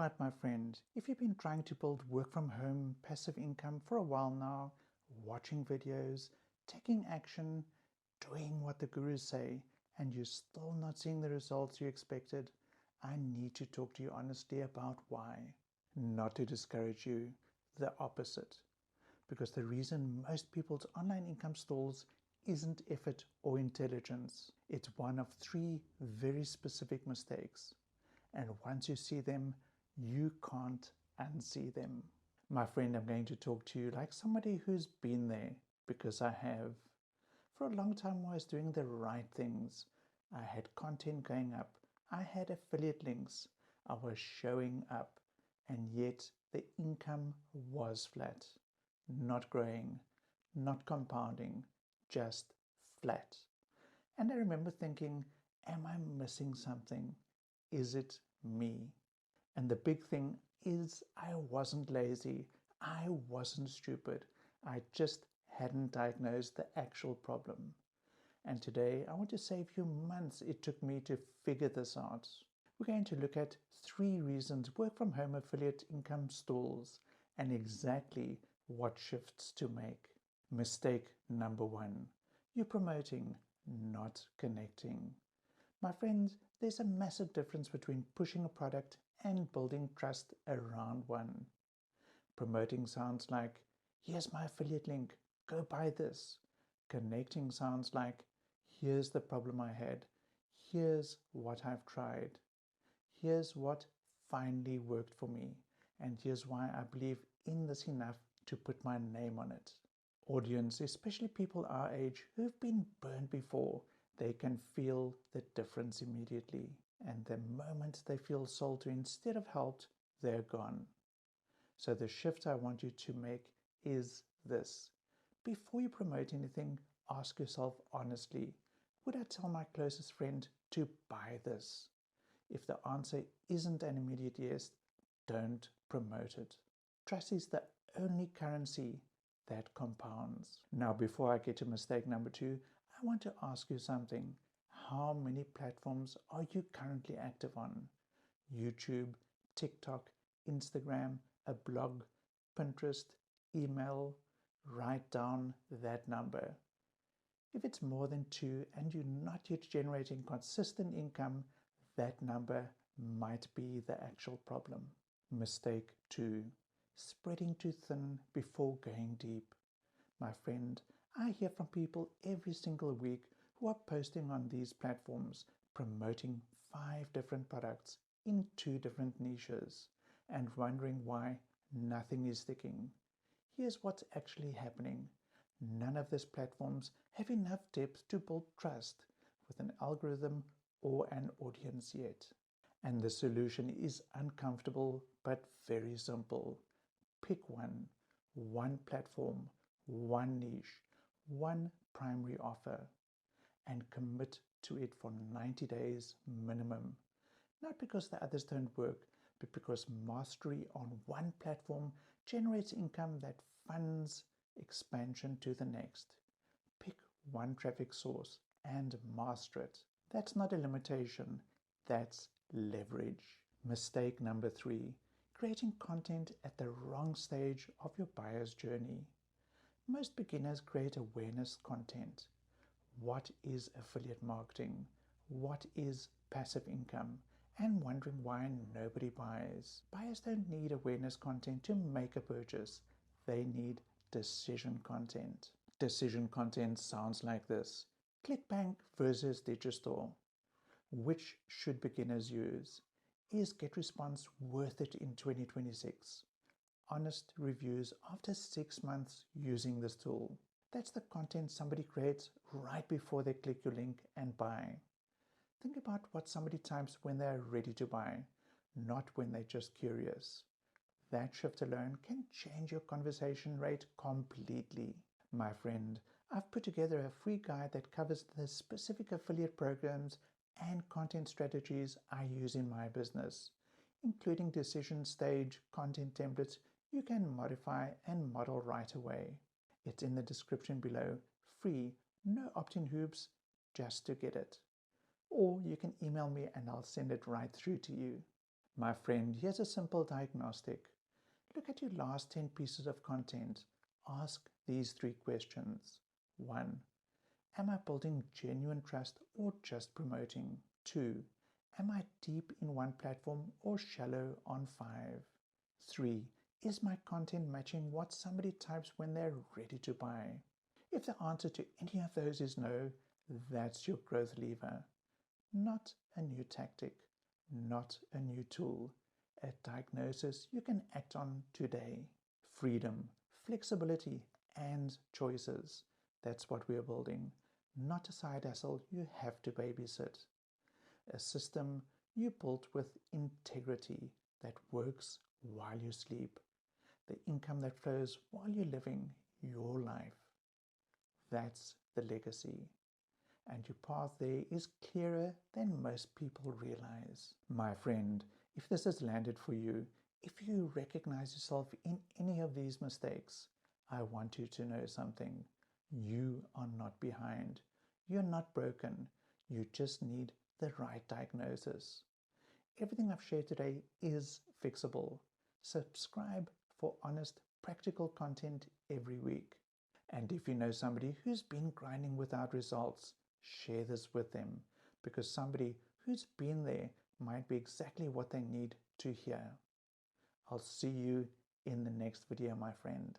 Alright, my friend, if you've been trying to build work from home passive income for a while now, watching videos, taking action, doing what the gurus say, and you're still not seeing the results you expected, I need to talk to you honestly about why. Not to discourage you, the opposite. Because the reason most people's online income stalls isn't effort or intelligence. It's one of three very specific mistakes. And once you see them, you can't unsee them. My friend, I'm going to talk to you like somebody who's been there, because I have. For a long time I was doing the right things. I had content going up. I had affiliate links. I was showing up. And yet the income was flat. Not growing, not compounding, just flat. And I remember thinking, am I missing something? Is it me? And the big thing is I wasn't lazy. I wasn't stupid. I just hadn't diagnosed the actual problem. And today I want to say a few months it took me to figure this out. We're going to look at 3 reasons work from home affiliate income stalls and exactly what shifts to make. Mistake number 1. You're promoting, not connecting. My friends, there's a massive difference between pushing a product and building trust around one. Promoting sounds like, here's my affiliate link, go buy this. Connecting sounds like, here's the problem I had, here's what I've tried, here's what finally worked for me, and here's why I believe in this enough to put my name on it. Audience, especially people our age who've been burned before, they can feel the difference immediately. And the moment they feel sold to instead of helped, they're gone. So the shift I want you to make is this. Before you promote anything, ask yourself honestly, would I tell my closest friend to buy this? If the answer isn't an immediate yes, don't promote it. Trust is the only currency that compounds. Now, before I get to mistake number 2, I want to ask you something. How many platforms are you currently active on? YouTube, TikTok, Instagram, a blog, Pinterest, email? Write down that number. If it's more than 2 and you're not yet generating consistent income, that number might be the actual problem. Mistake 2. Spreading too thin before going deep. My friend, I hear from people every single week who are posting on these platforms, promoting 5 different products in 2 different niches and wondering why nothing is sticking. Here's what's actually happening. None of these platforms have enough depth to build trust with an algorithm or an audience yet. And the solution is uncomfortable but very simple. Pick one platform, one niche, one primary offer, and commit to it for 90 days minimum. Not because the others don't work, but because mastery on one platform generates income that funds expansion to the next. Pick one traffic source and master it. That's not a limitation, that's leverage. Mistake number 3, creating content at the wrong stage of your buyer's journey. Most beginners create awareness content. What is affiliate marketing? What is passive income? And wondering why nobody buys. Buyers don't need awareness content to make a purchase. They need decision content. Decision content sounds like this. ClickBank versus Digistore. Which should beginners use? Is GetResponse worth it in 2026? Honest reviews after 6 months using this tool. That's the content somebody creates right before they click your link and buy. Think about what somebody types when they're ready to buy, not when they're just curious. That shift alone can change your conversion rate completely. My friend, I've put together a free guide that covers the specific affiliate programs and content strategies I use in my business, including decision stage content templates you can modify and model right away. It's in the description below, free, no opt-in hoops, just to get it. Or you can email me and I'll send it right through to you. My friend, here's a simple diagnostic. Look at your last 10 pieces of content. Ask these 3 questions. 1. Am I building genuine trust or just promoting? 2. Am I deep in one platform or shallow on 5? 3. Is my content matching what somebody types when they're ready to buy? If the answer to any of those is no, that's your growth lever. Not a new tactic, not a new tool, a diagnosis you can act on today. Freedom, flexibility, and choices. That's what we're building. Not a side hustle you have to babysit. A system you built with integrity that works while you sleep. The income that flows while you're living your life. That's the legacy. And your path there is clearer than most people realize. My friend, if this has landed for you, if you recognize yourself in any of these mistakes, I want you to know something. You are not behind. You're not broken. You just need the right diagnosis. Everything I've shared today is fixable. Subscribe for honest, practical content every week. And if you know somebody who's been grinding without results, share this with them, because somebody who's been there might be exactly what they need to hear. I'll see you in the next video, my friend.